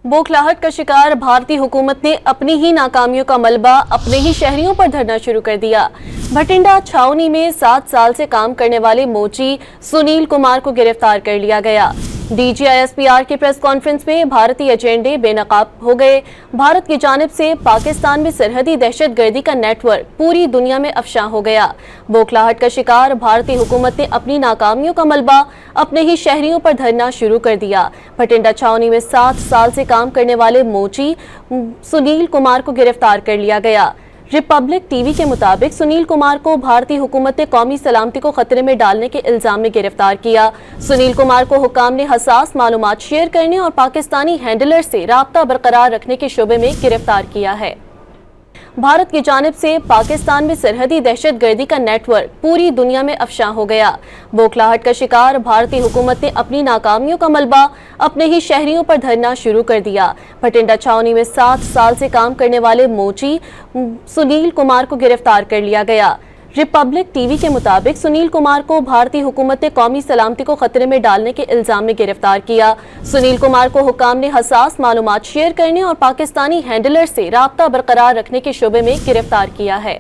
बौखलाहट का शिकार भारतीय हुकूमत ने अपनी ही नाकामियों का मलबा अपने ही शहरियों पर धरना शुरू कर दिया। भटिंडा छावनी में 7 साल से काम करने वाले मोची सुनील कुमार को गिरफ्तार कर लिया गया। DGISPR की प्रेस कॉन्फ्रेंस में भारतीय एजेंडे बेनकाब हो गए। भारत की जानिब से पाकिस्तान में सरहदी दहशतगर्दी का नेटवर्क पूरी दुनिया में अफशा हो गया। बौखलाहट का शिकार भारतीय हुकूमत ने अपनी नाकामियों का मलबा अपने ही शहरियों पर धरना शुरू कर दिया। भटिंडा छावनी में 7 साल से काम करने वाले मोची सुनील कुमार को गिरफ्तार कर लिया गया। रिपब्लिक टीवी के मुताबिक सुनील कुमार को भारतीय हुकूमत ने कौमी सलामती को खतरे में डालने के इल्जाम में गिरफ्तार किया। सुनील कुमार को हुकाम ने हसास मालूमात शेयर करने और पाकिस्तानी हैंडलर से राब्ता बरकरार रखने के शोबे में गिरफ्तार किया है। भारत की जानिब से पाकिस्तान में सरहदी दहशतगर्दी का नेटवर्क पूरी दुनिया में अफशा हो गया। बौखलाहट का शिकार भारतीय हुकूमत ने अपनी नाकामियों का मलबा अपने ही शहरियों पर धरना शुरू कर दिया। भटिंडा छावनी में 7 साल से काम करने वाले मोची सुनील कुमार को गिरफ्तार कर लिया गया। रिपब्लिक टीवी के मुताबिक सुनील कुमार को भारतीय हुकूमत ने कौमी सलामती को खतरे में डालने के इल्जाम में गिरफ्तार किया। सुनील कुमार को हुकाम ने हसास मालूमात शेयर करने और पाकिस्तानी हैंडलर से राब्ता बरकरार रखने के शोबे में गिरफ्तार किया है।